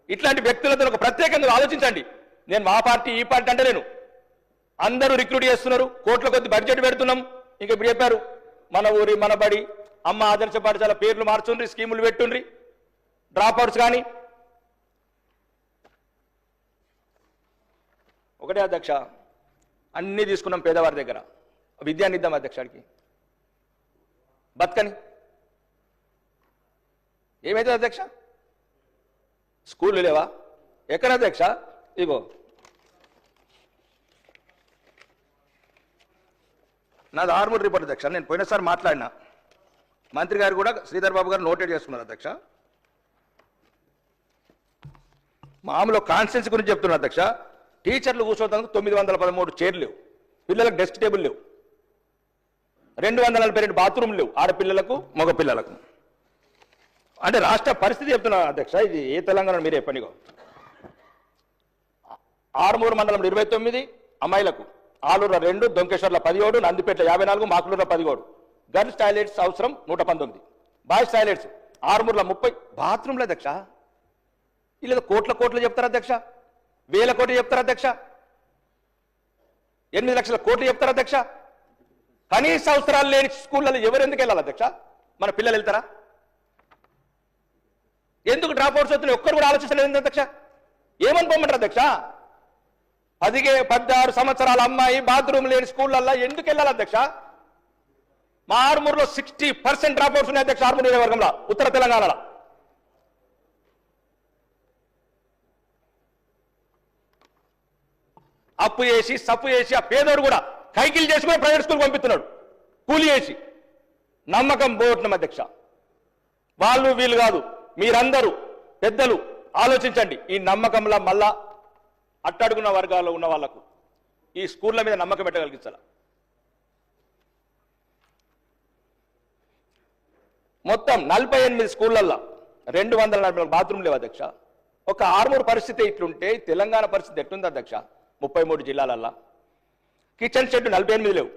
ఇట్లాంటి వ్యక్తులతో ఒక ప్రత్యేకంగా ఆలోచించండి. నేను మా పార్టీ ఈ పార్టీ అంటే నేను అందరూ రిక్రూట్ చేస్తున్నారు, కోట్ల కొద్ది బడ్జెట్ పెడుతున్నాం. ఇంకా ఇప్పుడు చెప్పారు మన ఊరి మన బడి అమ్మ ఆదర్శ పాఠశాల పేర్లు మార్చుండ్రి, స్కీములు పెట్టుండ్రి, డ్రాప్ అవుట్స్ కానీ. ఒకటే అధ్యక్ష, అన్నీ తీసుకున్నాం పేదవారి దగ్గర, విద్యాన్ని ఇద్దాం అధ్యక్షాడికి, బతకని ఏమైతే అధ్యక్ష? స్కూళ్ళు లేవా? ఎక్కడ అధ్యక్ష? ఇగో నాది ఆర్మూర్ రిపోర్ట్ అధ్యక్ష. నేను పోయినసారి మాట్లాడినా, మంత్రి గారు కూడా శ్రీధర్ బాబు గారు నోటెడ్ చేసుకున్నారు అధ్యక్ష. మామూలు కాన్స్టిట్యున్సీ గురించి చెప్తున్నారు అధ్యక్ష. టీచర్లు కూర్చోవడానికి 913 చైర్లు లేవు, పిల్లలకు డెస్క్ టేబుల్ లేవు, 242 బాత్రూమ్లు లేవు ఆడపిల్లలకు మగపిల్లలకు. అంటే రాష్ట్ర పరిస్థితి చెప్తున్నారు అధ్యక్ష. ఇది ఏ తెలంగాణ మీరే పనిగో. ఆర్మూరు మండలం 29 అమ్మాయిలకు, ఆలూరులో 2, దొంకేశ్వర్లో 17, నందిపేటలో 54, మాకులూరులో 17. గర్ల్స్ టాయిలెట్స్ అవసరం 119, బాయ్స్ టాయిలెట్స్ ఆర్మూరులో 30 బాత్రూమ్లు అధ్యక్ష. ఇలా కోట్లు చెప్తారు అధ్యక్ష, వేల కోట్లు చెప్తారు అధ్యక్ష, 8 లక్షల కోట్లు చెప్తారు అధ్యక్ష. కనీస అవసరాలు లేని స్కూళ్ళలో ఎవరెందుకు వెళ్ళాలి అధ్యక్ష? మన పిల్లలు వెళ్తారా? ఎందుకు డ్రాప్ అవుట్స్ అవుతున్నాయి? ఒక్కరు కూడా ఆలోచించలేదు అధ్యక్ష. ఏమని పొమ్మంటారు అధ్యక్ష? 16 సంవత్సరాల అమ్మాయి బాత్రూమ్ లేని స్కూళ్ళల్లో ఎందుకు వెళ్ళాలి అధ్యక్ష? మా ఆర్మూరులో 60% డ్రాప్ అవుట్స్ ఉన్నాయి అధ్యక్ష. ఆర్మూరు నియోజకవర్గంలో, ఉత్తర తెలంగాణలో. అప్పు చేసి సప్పు చేసి ఆ పేదోడు కూడా కైకిలు చేసి కూడా ప్రైవేట్ స్కూల్ పంపిస్తున్నాడు, కూలి చేసి. నమ్మకం పోగొట్టినాం అధ్యక్ష. వాళ్ళు వీళ్ళు కాదు, మీరందరూ పెద్దలు ఆలోచించండి. ఈ నమ్మకంలో మళ్ళా అట్టడుగున్న వర్గాల్లో ఉన్న వాళ్లకు ఈ స్కూళ్ళ మీద నమ్మకం పెట్టగలిగించాల. మొత్తం 48 స్కూళ్ళల్లో 240 బాత్రూమ్ లేవు అధ్యక్ష. ఒక ఆర్మూరు పరిస్థితి ఇట్లుంటే తెలంగాణ పరిస్థితి ఎట్లుంది అధ్యక్ష? 33 జిల్లాలల్లో కిచెన్ షెడ్ 48 లేవు,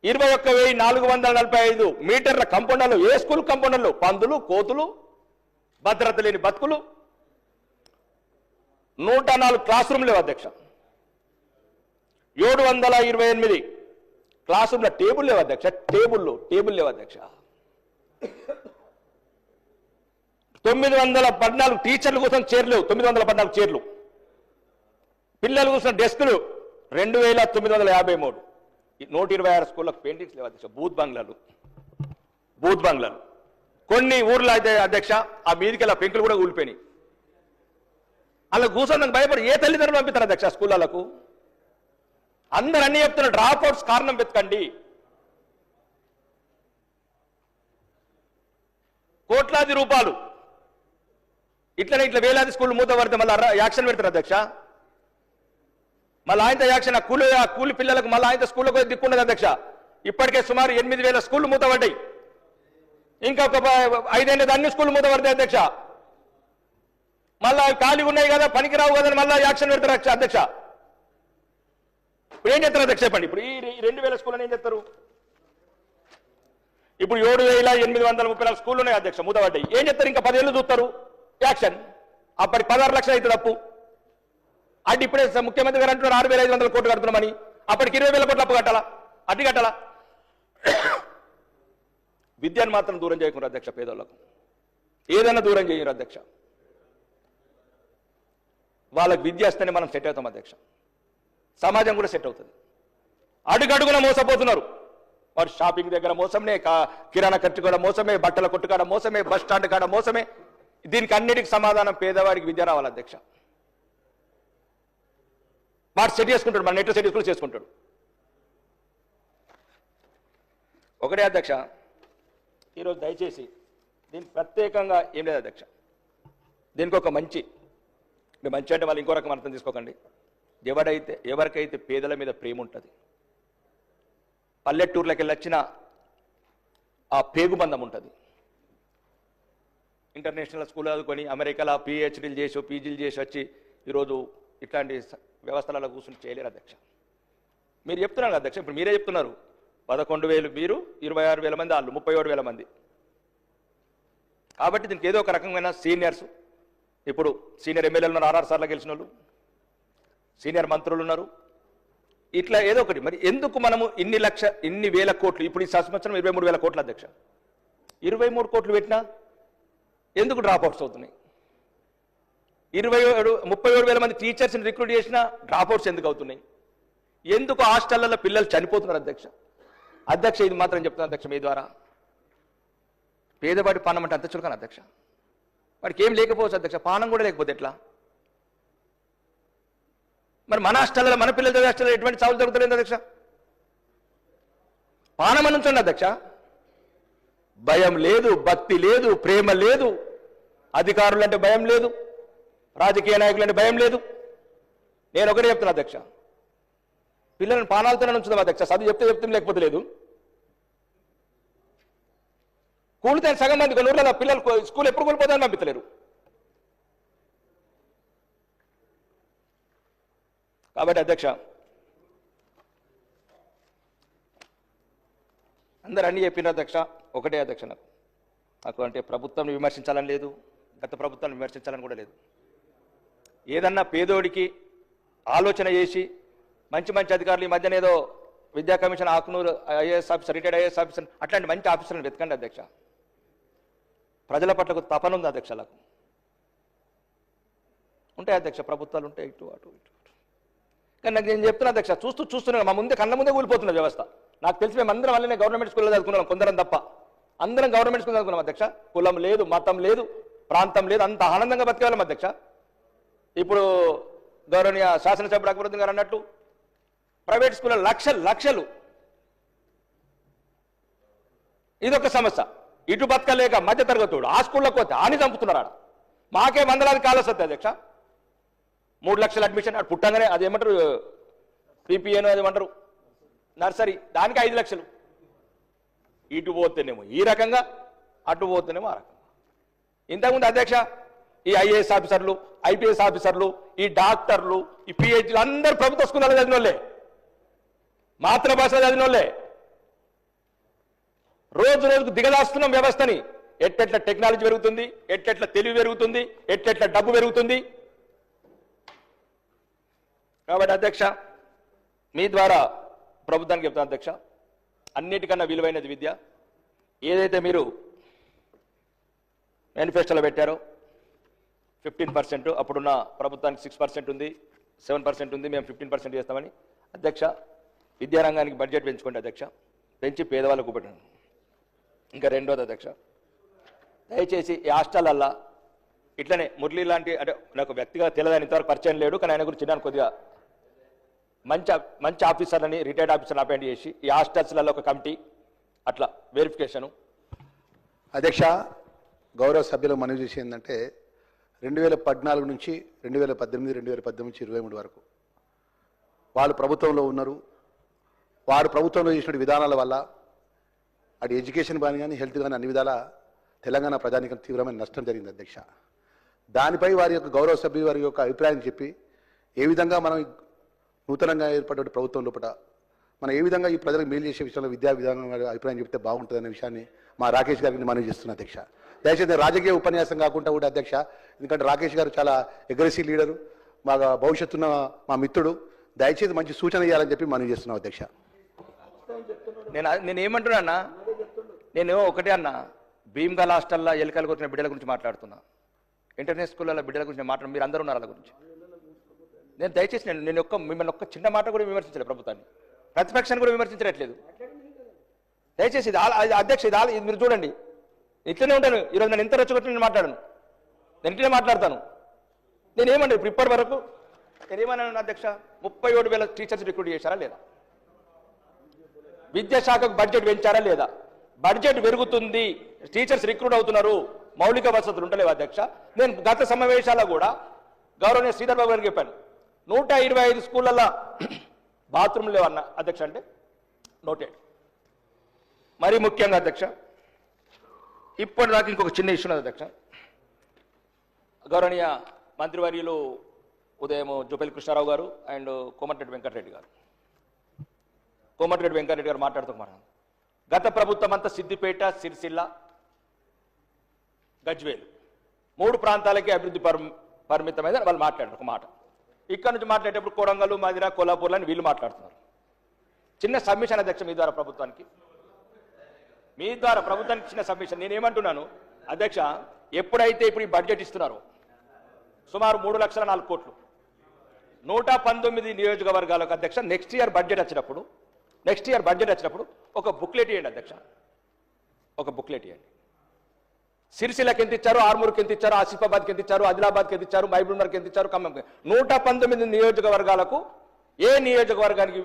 21,445 మీటర్ల కంపౌండర్లు. ఏ స్కూల్ కంపౌండర్లు? పందులు, కోతులు, భద్రత లేని బతుకులు. 104 క్లాస్ రూమ్ లేవు అధ్యక్ష. 728 క్లాస్ రూమ్ల టేబుల్ లేవు అధ్యక్ష. టేబుల్ లేవు అధ్యక్ష. 914 టీచర్ల కోసం చైర్లు లేవు, 914 చైర్లు. పిల్లలు కూర్చున్న డెస్కులు 2,953. 126 స్కూళ్ళకు పెయింటింగ్స్ లేవు అధ్యక్ష. బూత్ బంగ్లాలు. కొన్ని ఊర్లో అయితే అధ్యక్ష ఆ మీదికి పెంకులు కూడా ఊలిపోయినాయి. అలా కూర్చొని భయపడి ఏ తల్లిదండ్రులు పంపిస్తారు అధ్యక్ష స్కూళ్ళకు? అందరూ అన్ని చెప్తున్నారు, డ్రాప్ అవుట్స్ కారణం వెతకండి. కోట్లాది రూపాయలు ఇట్లా వేలాది స్కూళ్ళు మూత పడితే మళ్ళీ యాక్షన్ పెడతారు అధ్యక్ష. మళ్ళీ ఆయన యాక్షన్ ఆ కూలి పిల్లలకు మళ్ళీ ఆయన స్కూళ్ళకు దిక్కుండదు అధ్యక్ష. ఇప్పటికే సుమారు 8,000 స్కూళ్ళు మూత పడ్డాయి. ఇంకా ఒక 5 ఏళ్ళది అన్ని స్కూళ్ళు మూత పడతాయి అధ్యక్ష. మళ్ళా ఖాళీ ఉన్నాయి కదా, పనికిరావు కదా, మళ్ళీ యాక్షన్ పెడతారు అధ్యక్ష. ఇప్పుడు ఏం చేస్తారు అధ్యక్ష చెప్పండి? ఇప్పుడు ఈ 2,000 స్కూళ్ళని ఏం చేస్తారు? ఇప్పుడు 7,834 స్కూళ్ళు ఉన్నాయి అధ్యక్ష, మూత పడ్డాయి. ఏం చేస్తారు? ఇంకా 10 ఏళ్ళు చూస్తారు యాక్షన్. అప్పటికి 16 లక్షలు అవుతుంది అప్పు. అంటే ఇప్పుడే ముఖ్యమంత్రి గారు అంటున్నారు 6,500 కోట్లు కడుతున్నామని. అప్పటికి 20,000 కోట్లు అప్పు కట్టాలా? అడ్డు కట్టాలా? విద్యను మాత్రం దూరం చేయకుండా అధ్యక్ష, పేదోళ్లకు ఏదైనా దూరం చేయరు అధ్యక్ష. వాళ్ళకి విద్య వస్తేనే మనం సెట్ అవుతాం అధ్యక్ష, సమాజం కూడా సెట్ అవుతుంది. అడుగడుగున మోసపోతున్నారు. వారు షాపింగ్ దగ్గర మోసమే, కిరాణా ఖర్చు కూడా మోసమే, బట్టల కొట్టు కాడ మోసమే, బస్ స్టాండ్ కాడ మోసమే. దీనికి అన్నిటికి సమాధానం పేదవాడికి విద్య రావాలి అధ్యక్ష. వాడు సెట్ చేసుకుంటాడు, మన నెట్లో సెట్ చేసుకుంటాడు. ఒకటే అధ్యక్ష, ఈరోజు దయచేసి దీనికి ప్రత్యేకంగా ఏం లేదు అధ్యక్ష. దీనికి ఒక మంచి అంటే వాళ్ళు ఇంకో రకం అర్థం తీసుకోకండి. ఎవరికైతే పేదల మీద ప్రేమ ఉంటుంది, పల్లెటూర్లకు వెళ్ళి వచ్చిన ఆ పేగుబంధం ఉంటుంది. ఇంటర్నేషనల్ స్కూల్ చదువుకొని అమెరికాలో పిహెచ్డీలు చేసి పీజీలు చేసి వచ్చి ఈరోజు ఇట్లాంటి వ్యవస్థలలో కూర్చుని చేయలేరు అధ్యక్ష. మీరు చెప్తున్నారు అధ్యక్ష, ఇప్పుడు మీరే చెప్తున్నారు 11,000 మీరు, 26,000 మంది వాళ్ళు, 37,000 మంది. కాబట్టి దీనికి ఏదో ఒక రకమైన సీనియర్స్ ఇప్పుడు సీనియర్ ఎమ్మెల్యేలు ఉన్నారు, 6 సార్లు గెలిచిన వాళ్ళు, సీనియర్ మంత్రులు ఉన్నారు. ఇట్లా ఏదో ఒకటి. మరి ఎందుకు మనము ఇన్ని వేల కోట్లు, ఇప్పుడు ఈ సంవత్సరం 23,000 కోట్ల అధ్యక్ష, 23 కోట్లు పెట్టినా ఎందుకు డ్రాప్ అవుట్స్ అవుతున్నాయి? 37,000 మంది టీచర్స్ని రిక్రూట్ చేసినా డ్రాప్ అవుట్స్ ఎందుకు అవుతున్నాయి? ఎందుకు హాస్టళ్లలో పిల్లలు చనిపోతున్నారు అధ్యక్ష? ఇది మాత్రం చెప్తున్నా అధ్యక్ష మీ ద్వారా. పేదవాడి పానం అంటే అంత చులకన అధ్యక్ష? వాడికి ఏం లేకపోవచ్చు అధ్యక్ష, పానం కూడా లేకపోతే ఎట్లా? మరి మన హాస్టల్లో, మన పిల్లల చదివే హాస్టల్లో ఎటువంటి చావులు జరుగుతలేదు అధ్యక్ష? పానం అని ఉంచండి అధ్యక్ష. భయం లేదు, భక్తి లేదు, ప్రేమ లేదు, అధికారులు అంటే భయం లేదు, రాజకీయ నాయకులు అంటే భయం లేదు. నేను ఒకటే చెప్తున్నా అధ్యక్ష, పిల్లలను పానాలతోనే ఉంచుదాం అధ్యక్ష. చదువు చెప్తే లేకపోతే లేదు. కూలితే సగం మంది కొన్ని ఊళ్ళలో పిల్లలు స్కూల్ ఎప్పుడు కూలిపోతాయని పంపించలేరు. కాబట్టి అధ్యక్ష, అందరు అన్ని చెప్పిన అధ్యక్ష, ఒకటే అధ్యక్ష, నాకు అంటే ప్రభుత్వాన్ని విమర్శించాలని లేదు, గత ప్రభుత్వాన్ని విమర్శించాలని కూడా లేదు. ఏదన్నా పేదోడికి ఆలోచన చేసి మంచి మంచి అధికారులు, ఈ మధ్యన ఏదో విద్యా commission Akunuru IAS officer, retired IAS officer, అట్లాంటి మంచి ఆఫీసర్లను వెతకండి అధ్యక్ష. ప్రజల పట్లకు తపన ఉంది అధ్యక్షలకు. ఉంటాయి అధ్యక్ష, ప్రభుత్వాలు ఉంటాయి, ఇటు అటు ఇటు. కానీ నాకు నేను చెప్తున్నా అధ్యక్ష, చూస్తున్నాను మా ముందే, కళ్ళ ముందే కూలిపోతున్న వ్యవస్థ. నాకు తెలిసి మేము అందరం వల్లనే గవర్నమెంట్ స్కూల్లో చదువుకున్నాం, కొందరం తప్ప. అందరం గవర్నమెంట్ స్కూల్ చదువుకున్నాం అధ్యక్ష. కులం లేదు, మతం లేదు, ప్రాంతం లేదు, అంత ఆనందంగా బతికేవాళ్ళం అధ్యక్ష. ఇప్పుడు గౌరవనీయ శాసనసభ్యుడు అక్బరుద్దీన్ గారు అన్నట్టు ప్రైవేట్ స్కూల్లో లక్షలు. ఇదొక సమస్య. ఇటు బతకలేక మధ్య తరగతుడు ఆ స్కూల్లోకి పోతే ఆని చంపుతున్నారు. ఆడ మాకే వందలాది కాలస్ వస్తాయి అధ్యక్ష. 3 లక్షల అడ్మిషన్ ఆడు పుట్టంగానే, అది ఏమంటారు పీపీఏను, అది ఏమంటారు నర్సరీ, దానికి 5 లక్షలు. ఇటు పోతేనేమో ఈ రకంగా, అటు పోతేనేమో ఆ రకంగా. ఇంతకుముందు అధ్యక్ష ఈ ఐఏఎస్ ఆఫీసర్లు, ఐపీఎస్ ఆఫీసర్లు, ఈ డాక్టర్లు, ఈ పిహెచ్లు అందరూ ప్రభుత్వ స్కూళ్ళలో చదివిన వాళ్ళే, మాతృభాషలో చదివిన వాళ్ళే. రోజు రోజుకు దిగదాస్తున్నాం వ్యవస్థని. ఎట్లెట్ల టెక్నాలజీ పెరుగుతుంది, ఎట్లెట్ల తెలివి పెరుగుతుంది, ఎట్లెట్ల డబ్బు పెరుగుతుంది. కాబట్టి అధ్యక్ష, మీ ద్వారా ప్రభుత్వానికి చెప్తాను అధ్యక్ష, అన్నిటికన్నా విలువైనది విద్య. ఏదైతే మీరు మేనిఫెస్టోలో పెట్టారో 15%, అప్పుడున్న ప్రభుత్వానికి 6% ఉంది, 7% ఉంది, మేము 15% చేస్తామని. అధ్యక్ష, విద్యారంగానికి బడ్జెట్ పెంచుకోండి అధ్యక్ష, పెంచి పేదవాళ్ళకు పెట్టండి. ఇంకా రెండోది అధ్యక్ష, దయచేసి ఈ హాస్టల్లల్లా ఇట్లనే మురళి లాంటి, అంటే నాకు వ్యక్తిగా తెలియదని ఇంతవరకు పరిచయం లేడు, కానీ ఆయన గురించి చిన్న కొద్దిగా మంచి ఆఫీసర్లని, రిటైర్డ్ ఆఫీసర్ని అపాయింట్ చేసి ఈ హాస్టల్స్లలో ఒక కమిటీ అట్లా వెరిఫికేషను. అధ్యక్ష, గౌరవ సభ్యులకు మనవి చేసి ఏంటంటే 2014 నుంచి 2018, 2018 నుంచి 2023 వరకు వాళ్ళు ప్రభుత్వంలో ఉన్నారు. వారు ప్రభుత్వంలో చేసిన విధానాల వల్ల అటు ఎడ్యుకేషన్ కానీ హెల్త్ కానీ అన్ని విధాల తెలంగాణ ప్రజానికి తీవ్రమైన నష్టం జరిగింది అధ్యక్ష. దానిపై వారి యొక్క గౌరవ సభ్యులు వారి యొక్క అభిప్రాయం చెప్పి ఏ విధంగా మనం నూతనంగా ఏర్పడే ప్రభుత్వం లోపల మనం ఏ విధంగా ఈ ప్రజలకు మేలు చేసే విషయంలో విద్యా విధానం అభిప్రాయం చెప్తే బాగుంటుందనే విషయాన్ని మా రాకేష్ గారికి మనవి చేస్తున్నా అధ్యక్ష. దయచేసి రాజకీయ ఉపన్యాసం కాకుండా కూడా అధ్యక్ష, ఎందుకంటే రాకేష్ గారు చాలా అగ్రెసివ్ లీడరు, మా భవిష్యత్తున్న మా మిత్రుడు, దయచేసి మంచి సూచన ఇవ్వాలని చెప్పి మనవి చేస్తున్నాం అధ్యక్ష. నేను ఏమంటున్నా అన్న, నేను ఒకటే అన్న, భీమ్గల్ హాస్టల్లో ఎలుకలు కొట్టిన బిడ్డల గురించి మాట్లాడుతున్నా, ఇంటర్నేషనల్ స్కూళ్ళ బిడ్డల గురించి మాట్లాడు, మీరు అందరూ ఉన్నారు వాళ్ళ గురించి. నేను దయచేసి మిమ్మల్ని ఒక్క చిన్న మాట కూడా విమర్శించలేదు, ప్రభుత్వాన్ని, ప్రతిపక్షాన్ని కూడా విమర్శించట్లేదు. దయచేసి ఇది అధ్యక్ష, ఇది మీరు చూడండి, ఇట్లనే ఉంటాను. ఈరోజు నేను ఎంత రెచ్చగొట్టి నేను మాట్లాడను, నేను ఇట్లనే మాట్లాడతాను. నేనేమండి ఇప్పుడు ఇప్పటి వరకు నేనేమన్నాను అధ్యక్ష, 37,000 టీచర్స్ రిక్రూట్ చేశారా లేదా? విద్యాశాఖకు బడ్జెట్ పెంచారా లేదా? బడ్జెట్ పెరుగుతుంది, టీచర్స్ రిక్రూట్ అవుతున్నారు, మౌలిక వసతులు ఉండలేవు అధ్యక్ష. నేను గత సమావేశాల్లో కూడా గౌరవనీయ శ్రీధర్ బాబు గారికి చెప్పాను, 125 స్కూళ్ళల్లో బాత్రూమ్ లేవన్న అధ్యక్ష, అంటే నోటెడ్. మరీ ముఖ్యంగా అధ్యక్ష, ఇప్పటిదాకా ఇంకొక చిన్న ఇష్యూ ఉన్నది అధ్యక్ష. గౌరవనీయ మంత్రివర్యులు ఉదయం జూపల్లి కృష్ణారావు గారు అండ్ కోమటిరెడ్డి వెంకటరెడ్డి గారు మాట్లాడుతున్నారు. గత ప్రభుత్వం అంతా సిద్దిపేట, సిరిసిల్ల, గజ్వేల్ 3 ప్రాంతాలకి అభివృద్ధి పరిమితమైన వాళ్ళు మాట్లాడారు ఒక మాట. ఇక్కడ నుంచి మాట్లాడేటప్పుడు కొడంగల్, మదిర, కొల్లాపూర్లు అని వీళ్ళు మాట్లాడుతున్నారు. చిన్న సబ్మిషన్ అధ్యక్ష మీ ద్వారా ప్రభుత్వానికి చిన్న సబ్మిషన్. నేనేమంటున్నాను అధ్యక్ష, ఎప్పుడైతే ఇప్పుడు ఈ బడ్జెట్ ఇస్తున్నారో సుమారు 3,04,00,000 కోట్లు 119 నియోజకవర్గాలకు అధ్యక్ష నెక్స్ట్ ఇయర్ బడ్జెట్ వచ్చినప్పుడు ఒక బుక్లెట్ ఇవ్వండి అధ్యక్ష, ఒక బుక్లెట్ ఇవ్వండి. సిరిసిల్లకి ఎంత ఇచ్చారు, ఆర్మూర్కి ఎంత ఇచ్చారు, ఆసిఫాబాద్కి ఎంత ఇచ్చారు, ఆదిలాబాద్కి ఎంత ఇచ్చారు, మహబూబ్నగర్కి ఎంత ఇచ్చారు, ఖమ్మం 119 నియోజకవర్గాలకు ఏ నియోజకవర్గానికి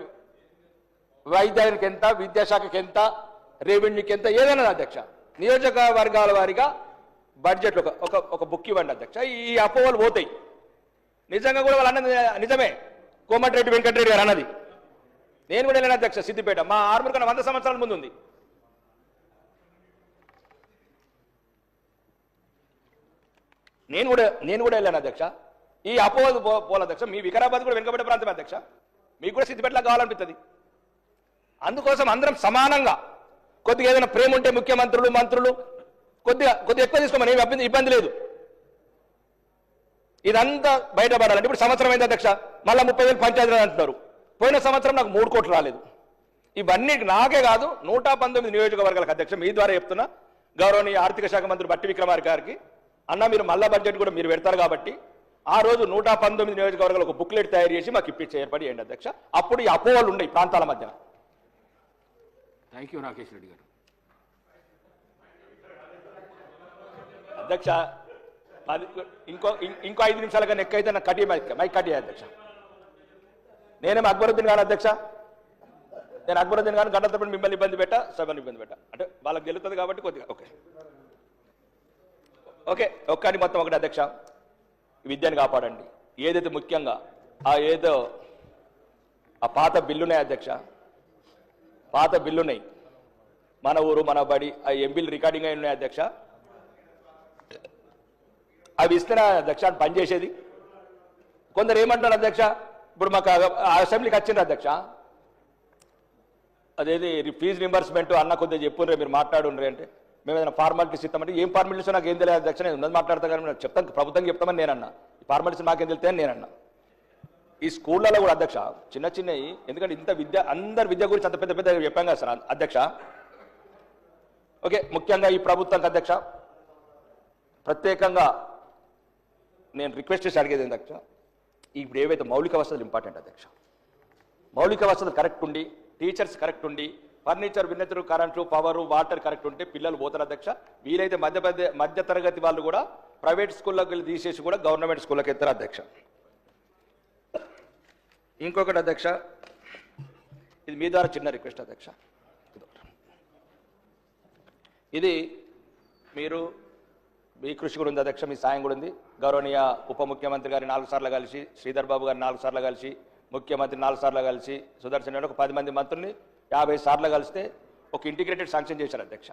వైద్యానికి ఎంత, విద్యాశాఖకి ఎంత, రెవెన్యూకి ఎంత, ఏదైనా అధ్యక్ష నియోజకవర్గాల వారిగా బడ్జెట్ ఒక బుక్ ఇవ్వండి అధ్యక్ష. ఈ అపోహలు పోతాయి. నిజంగా కూడా వాళ్ళు అన్నది నిజమే. కోమటిరెడ్డి వెంకటరెడ్డి గారు అన్నది. నేను కూడా వెళ్ళాను అధ్యక్ష సిద్దిపేట. మా ఆర్మూర్ కన్నా 100 సంవత్సరాల ముందు ఉంది. నేను కూడా వెళ్ళాను అధ్యక్ష. ఈ అపోహలు పోల అధ్యక్ష. మీ వికారాబాద్ కూడా వెనుకబడ్డ ప్రాంతమే అధ్యక్ష. మీకు కూడా సిద్దిపేటలా కావాలనిపిస్తుంది. అందుకోసం అందరం సమానంగా కొద్దిగా ఏదైనా ప్రేమ ఉంటే ముఖ్యమంత్రులు, మంత్రులు కొద్దిగా ఎక్కువ తీసుకోమని ఇబ్బంది లేదు. ఇదంతా బయటపడాలంటే ఇప్పుడు సంవత్సరం అయింది అధ్యక్ష, మళ్ళీ 30,000 పంచాయతీరాజ్ అంటున్నారు. పోయిన సంవత్సరం నాకు 3 కోట్లు రాలేదు. ఇవన్నీ నాకే కాదు 119 నియోజకవర్గాలకు అధ్యక్ష మీ ద్వారా చెప్తున్నా. గౌరవనీయ ఆర్థిక శాఖ మంత్రి బట్టి విక్రమార్క గారికి, అన్న మీరు మళ్ళా బడ్జెట్ కూడా మీరు పెడతారు కాబట్టి ఆ రోజు 119 నియోజకవర్గాలు ఒక బుక్లెట్ తయారు చేసి మాకు ఇప్పించే ఏర్పాటు చేయండి అధ్యక్ష. అప్పుడు ఈ అపోహలు ఉన్నాయి ప్రాంతాల మధ్య. థ్యాంక్ యూ రాకేష్ రెడ్డి గారు. అధ్యక్ష ఇంకో 5 నిమిషాల కన్నా ఎక్కైతే నాకు మైక్ కట్ చేయాలి అధ్యక్ష. నేనేమో అక్బరుద్దీన్ గారు అధ్యక్ష. నేను అక్బరుద్దీన్ గారిని గంట తప్పని మిమ్మల్ని ఇబ్బంది పెట్టా, సభను ఇబ్బంది పెట్టా. అంటే వాళ్ళకి గెలుతుంది కాబట్టి కొద్దిగా ఓకే ఒక్కటి మొత్తం ఒకటి అధ్యక్ష. విద్యను కాపాడండి. ఏదైతే ముఖ్యంగా ఆ పాత బిల్లున్నాయి అధ్యక్ష, పాత బిల్లున్నాయి. మన ఊరు మన బడి ఆ ఎంబీలు రికార్డింగ్ అయి ఉన్నాయి అధ్యక్ష. అవి ఇస్తేనే అధ్యక్ష పనిచేసేది. కొందరు ఏమంటారు అధ్యక్ష, ఇప్పుడు మాకు అసెంబ్లీకి వచ్చిండ్రు అధ్యక్ష, అదేది ఫీజు రింబర్స్మెంట్ అన్న కొద్దిగా చెప్పుండ్రే మీరు మాట్లాడుండ్రే అంటే మేము ఏదైనా ఫార్మాలిటీస్ ఇస్తామంటే ఏం ఫార్మాలిటీస్ నాకు ఏం తెలియదు అధ్యక్ష. నేను ఉన్నది మాట్లాడతా కానీ చెప్తాను, ప్రభుత్వం చెప్తామని నేనన్నా. ఈ ఫార్మాలిటీస్ మాకేం తెలుస్తాయని నేనన్నా. ఈ స్కూళ్ళలో కూడా అధ్యక్ష చిన్నవి, ఎందుకంటే ఇంత విద్య అందరి విద్య గురించి అంత పెద్ద చెప్పాం కదా సార్ అధ్యక్ష. ఓకే, ముఖ్యంగా ఈ ప్రభుత్వానికి అధ్యక్ష ప్రత్యేకంగా నేను రిక్వెస్ట్ చేసి అడిగేది అధ్యక్ష, ఇప్పుడు ఏవైతే మౌలిక వసతులు ఇంపార్టెంట్ అధ్యక్ష. మౌలిక వసతులు కరెక్ట్ ఉండి, టీచర్స్ కరెక్ట్ ఉండి, ఫర్నిచర్, విన్నతులు, కరెంటు, పవరు, వాటర్ కరెక్ట్ ఉంటే పిల్లలు పోతారు అధ్యక్ష. వీలైతే మధ్య తరగతి వాళ్ళు కూడా ప్రైవేట్ స్కూల్లోకి వెళ్ళి తీసేసి కూడా గవర్నమెంట్ స్కూల్లోకి ఎత్తారు అధ్యక్ష. ఇంకొకటి అధ్యక్ష, ఇది మీ ద్వారా చిన్న రిక్వెస్ట్ అధ్యక్ష. ఇది మీరు మీ కృషి కూడా ఉంది అధ్యక్ష, మీ సాయం కూడా ఉంది. గౌరవనీయ ఉప ముఖ్యమంత్రి గారిని 4 సార్లు కలిసి, శ్రీధర్ బాబు గారిని 4 సార్లు కలిసి, ముఖ్యమంత్రి 4 సార్లు కలిసి, సుదర్శన్ రెడ్డి ఒక 10 మంది మంత్రుల్ని 50 సార్లు కలిస్తే ఒక ఇంటిగ్రేటెడ్ శాంక్షన్ చేశారు అధ్యక్ష.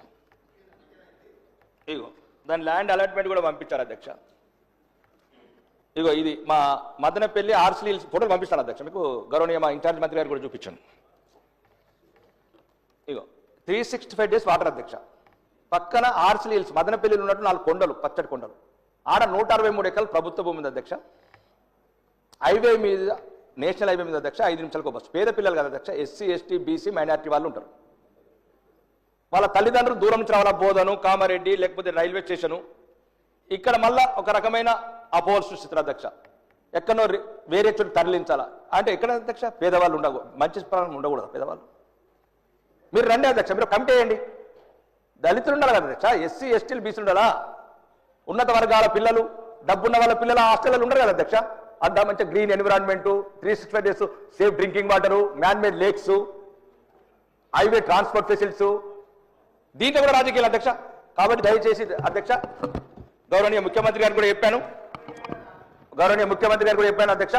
ఇగో దాని ల్యాండ్ అలాట్మెంట్ కూడా పంపించారు అధ్యక్ష. ఇగో ఇది మా మదనపల్లి ఆర్సీ హిల్స్ ఫోటోలు పంపిస్తాను అధ్యక్ష మీకు. గౌరవనీయ మా ఇన్ఛార్జ్ మంత్రి గారు కూడా చూపించాను. ఇగో 365 days వాటర్ అధ్యక్ష. పక్కన ఆర్సీ హిల్స్ మదనపల్లిలో ఉన్నట్టు 4 కొండలు, పచ్చడి కొండలు. ఆడ 163 ఎకరాలు ప్రభుత్వ భూమి ఉంది అధ్యక్ష. హైవే మీద, నేషనల్ హైవే మీద అధ్యక్ష 5 నిమిషాలకు బస్సు. పేద పిల్లలు కదా అధ్యక్ష, ఎస్సీ, ఎస్టీ, బీసీ, మైనారిటీ వాళ్ళు ఉంటారు. వాళ్ళ తల్లిదండ్రులు దూరం నుంచి రావాల, బోధను, కామారెడ్డి లేకపోతే రైల్వే స్టేషను. ఇక్కడ మళ్ళా ఒక రకమైన అపోహలు సృష్టిస్తారు అధ్యక్ష. ఎక్కడో వేరే చోటు తరలించాలా అంటే ఎక్కడ అధ్యక్ష పేదవాళ్ళు మంచి స్థానం ఉండకూడదు పేదవాళ్ళు. మీరు రండి అధ్యక్ష, మీరు కమిటీ వేయండి. దళితులు ఉండాలి కదా అధ్యక్ష, ఎస్సీ, ఎస్టీలు, బీసీలు ఉండాలా. ఉన్నత వర్గాల పిల్లలు, డబ్బున్న వాళ్ళ పిల్లలు హాస్టల్లో ఉండరు కదా అధ్యక్ష. అంతా మంచి green environment, 365 days safe drinking water, man made lakes, highway transport facilities, దీంట్లో కూడా రాజకీయాలు అధ్యక్ష. కాబట్టి దయచేసి అధ్యక్ష, గౌరవనీయ ముఖ్యమంత్రి గారు కూడా చెప్పాను అధ్యక్ష,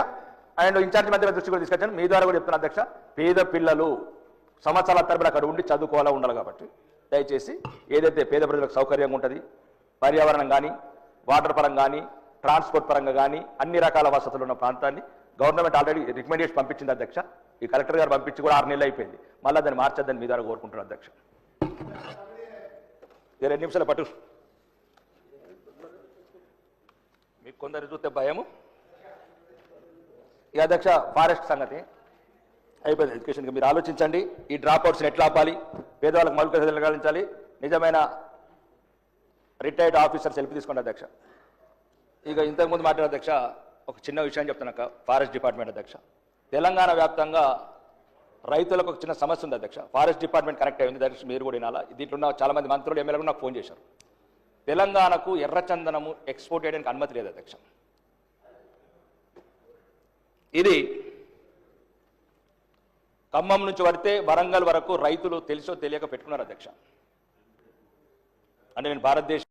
అండ్ ఇన్ఛార్జ్ మంత్రి దృష్టి కూడా తీసుకొచ్చాను. మీ ద్వారా కూడా చెప్తాను అధ్యక్ష, పేద పిల్లలు సంవత్సరాల తరబడి అక్కడ ఉండి చదువుకోవాలా ఉండాలి. కాబట్టి దయచేసి ఏదైతే పేద ప్రజలకు సౌకర్యంగా ఉంటుంది, పర్యావరణం కానీ, వాటర్ పరంగా కానీ, ట్రాన్స్పోర్ట్ పరంగా కానీ అన్ని రకాల వసతులు ఉన్న ప్రాంతాన్ని గవర్నమెంట్ ఆల్రెడీ రికమెండేషన్ పంపించింది అధ్యక్ష. ఈ కలెక్టర్ గారు పంపించి కూడా 6 నెలలు అయిపోయింది. మళ్ళీ దాన్ని మార్చద్దని మీ ద్వారా కోరుకుంటున్నాను అధ్యక్ష. 2 నిమిషాల పట్టు. కొందరు చూస్తే భయము. ఇక అధ్యక్ష ఫారెస్ట్ సంగతి అయిపోయింది. ఎడ్యుకేషన్కి మీరు ఆలోచించండి. ఈ డ్రాప్ అవుట్స్ని ఎట్లా ఆపాలి, పేదవాళ్ళకి మౌలిక సదుపాయాలు కలిగించాలి, నిజమైన రిటైర్డ్ ఆఫీసర్ సెల్ఫీ తీసుకోండి అధ్యక్ష. ఇక ఇంతకుముందు మాట్లాడిన అధ్యక్ష ఒక చిన్న విషయం చెప్తున్నాక, ఫారెస్ట్ డిపార్ట్మెంట్ అధ్యక్ష, తెలంగాణ వ్యాప్తంగా రైతులకు ఒక చిన్న సమస్య ఉంది అధ్యక్ష. ఫారెస్ట్ డిపార్ట్మెంట్ కనెక్ట్ అయింది అధ్యక్ష, మీరు కూడా వినాలా. దీంట్లో ఉన్న చాలా మంది మంత్రులు ఎమ్మెల్యేలు నాకు ఫోన్ చేశారు. తెలంగాణకు ఎర్రచందనము ఎక్స్పోర్ట్ చేయడానికి అనుమతి లేదు అధ్యక్ష. ఇది ఖమ్మం నుంచి పడితే వరంగల్ వరకు రైతులు తెలుసో తెలియక పెట్టుకున్నారు అధ్యక్ష. అంటే నేను భారతదేశం